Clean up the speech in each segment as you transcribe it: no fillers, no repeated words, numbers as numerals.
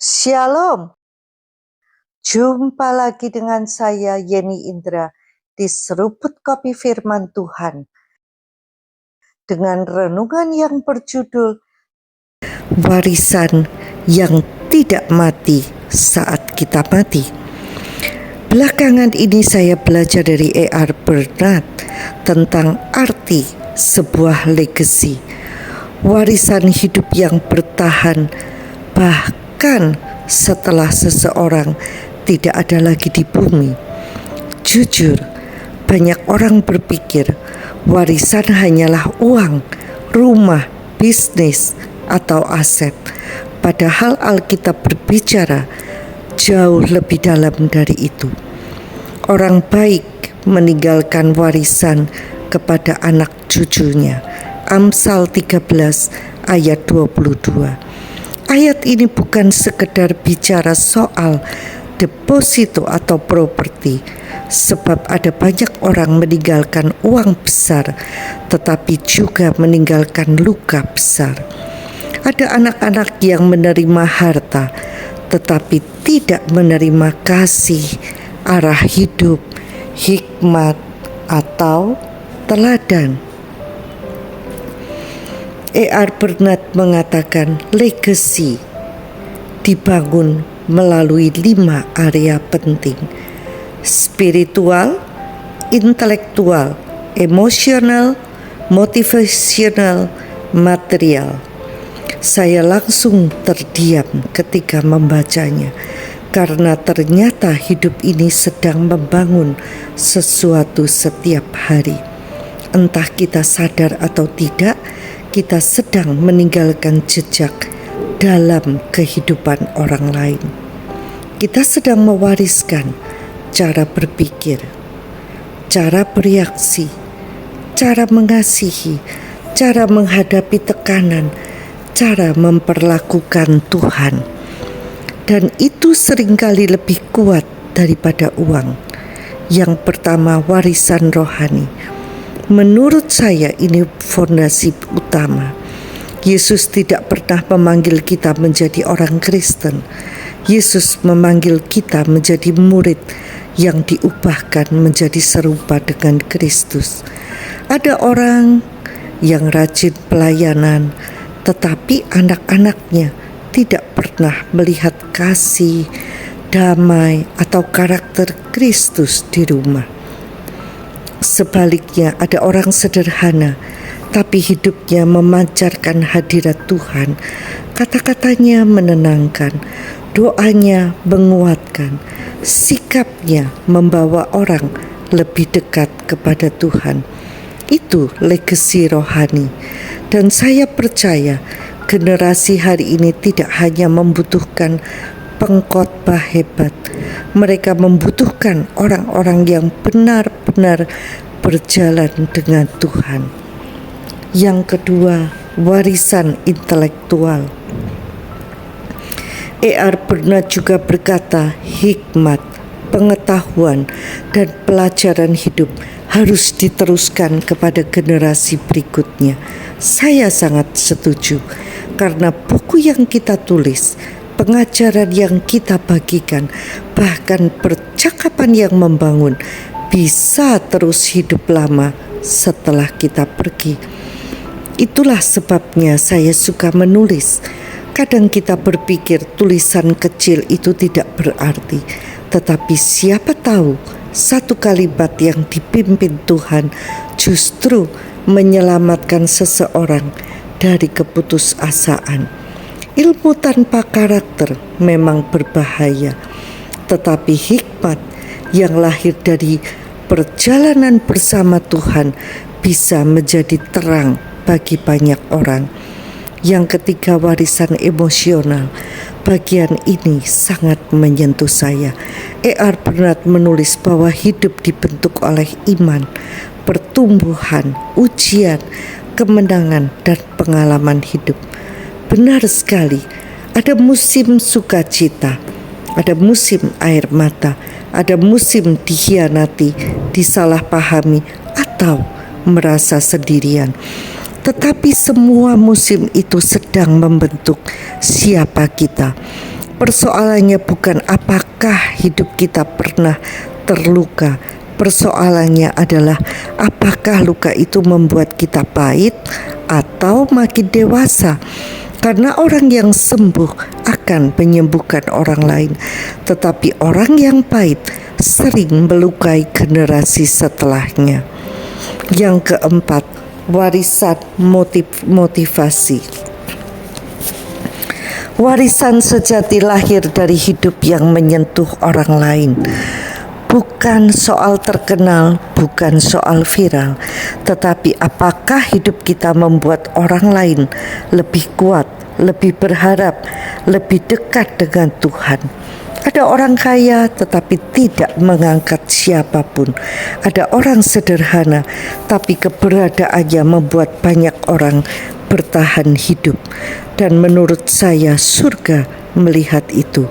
Shalom, jumpa lagi dengan saya Yeni Indra di Seruput Kopi Firman Tuhan dengan renungan yang berjudul Warisan yang Tidak Mati Saat Kita Mati. Belakangan ini saya belajar dari E.R. Bernard tentang arti sebuah legacy, warisan hidup yang bertahan bahkan setelah seseorang tidak ada lagi di bumi. Jujur, banyak orang berpikir warisan hanyalah uang, rumah, bisnis, atau aset. Padahal Alkitab berbicara jauh lebih dalam dari itu. Orang baik meninggalkan warisan kepada anak cucunya. Amsal 13 ayat 22. Ayat ini bukan sekedar bicara soal deposito atau properti, sebab ada banyak orang meninggalkan uang besar tetapi juga meninggalkan luka besar. Ada anak-anak yang menerima harta tetapi tidak menerima kasih, arah hidup, hikmat, atau teladan. E.R. Bernard mengatakan legacy dibangun melalui 5 area penting: spiritual, intelektual, emosional, motivational, material. Saya langsung terdiam ketika membacanya, karena ternyata hidup ini sedang membangun sesuatu setiap hari. Entah kita sadar atau tidak, kita sedang meninggalkan jejak dalam kehidupan orang lain. Kita sedang mewariskan cara berpikir, cara bereaksi, cara mengasihi, cara menghadapi tekanan, cara memperlakukan Tuhan. Dan itu seringkali lebih kuat daripada uang. Yang pertama, warisan rohani. Menurut saya ini fondasi utama. Yesus tidak pernah memanggil kita menjadi orang Kristen. Yesus memanggil kita menjadi murid yang diubahkan menjadi serupa dengan Kristus. Ada orang yang rajin pelayanan, tetapi anak-anaknya tidak pernah melihat kasih, damai, atau karakter Kristus di rumah. Sebaliknya, ada orang sederhana, tapi hidupnya memancarkan hadirat Tuhan. Kata-katanya menenangkan, doanya menguatkan, sikapnya membawa orang lebih dekat kepada Tuhan. Itu legacy rohani. Dan saya percaya generasi hari ini tidak hanya membutuhkan pengkhotbah hebat, mereka membutuhkan orang-orang yang benar-benar berjalan dengan Tuhan. Yang kedua, warisan intelektual. E.R. Bernard juga berkata, hikmat, pengetahuan, dan pelajaran hidup harus diteruskan kepada generasi berikutnya. Saya sangat setuju, karena buku yang kita tulis, pengajaran yang kita bagikan, bahkan percakapan yang membangun bisa terus hidup lama setelah kita pergi. Itulah sebabnya saya suka menulis. Kadang kita berpikir tulisan kecil itu tidak berarti, tetapi siapa tahu satu kalimat yang dipimpin Tuhan justru menyelamatkan seseorang dari keputusasaan. Ilmu tanpa karakter memang berbahaya, tetapi hikmat yang lahir dari perjalanan bersama Tuhan bisa menjadi terang bagi banyak orang. Yang ketiga, warisan emosional. Bagian ini sangat menyentuh saya. E.R. Bernard menulis bahwa hidup dibentuk oleh iman, pertumbuhan, ujian, kemenangan, dan pengalaman hidup. Benar sekali, ada musim sukacita, ada musim air mata, ada musim dikhianati, disalahpahami, atau merasa sendirian. Tetapi semua musim itu sedang membentuk siapa kita. Persoalannya bukan apakah hidup kita pernah terluka. Persoalannya adalah apakah luka itu membuat kita pahit atau makin dewasa. Karena orang yang sembuh akan menyembuhkan orang lain, tetapi orang yang pahit sering melukai generasi setelahnya. Yang keempat, warisan motivasi. Warisan sejati lahir dari hidup yang menyentuh orang lain. Bukan soal terkenal, bukan soal viral, tetapi apakah hidup kita membuat orang lain lebih kuat, lebih berharap, lebih dekat dengan Tuhan. Ada orang kaya tetapi tidak mengangkat siapapun. Ada orang sederhana tapi keberadaannya membuat banyak orang bertahan hidup. Dan menurut saya surga melihat itu.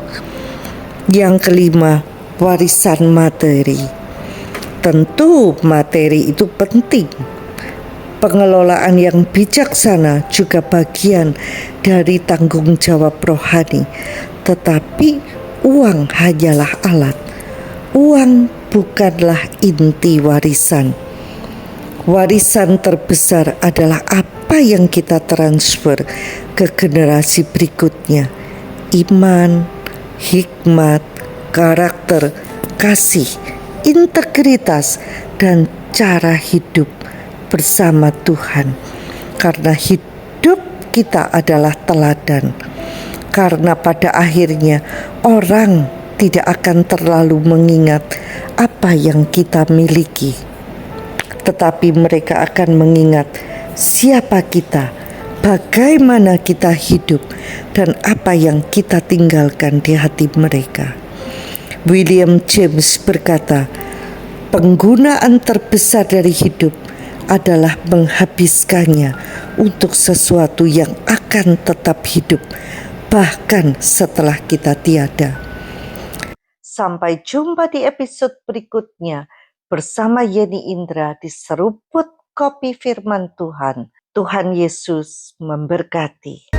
Yang kelima, warisan materi. Tentu materi itu penting. Pengelolaan yang bijaksana juga bagian dari tanggung jawab rohani. Tetapi uang hanyalah alat. Uang bukanlah inti warisan. Warisan terbesar adalah apa yang kita transfer ke generasi berikutnya. Iman, hikmat, karakter, kasih, integritas, dan cara hidup bersama Tuhan. Karena hidup kita adalah teladan. Karena pada akhirnya orang tidak akan terlalu mengingat apa yang kita miliki, tetapi mereka akan mengingat siapa kita, bagaimana kita hidup, dan apa yang kita tinggalkan di hati mereka. William James berkata, penggunaan terbesar dari hidup adalah menghabiskannya untuk sesuatu yang akan tetap hidup bahkan setelah kita tiada. Sampai jumpa di episode berikutnya bersama Yeni Indra di Seruput Kopi Firman Tuhan. Tuhan Yesus memberkati.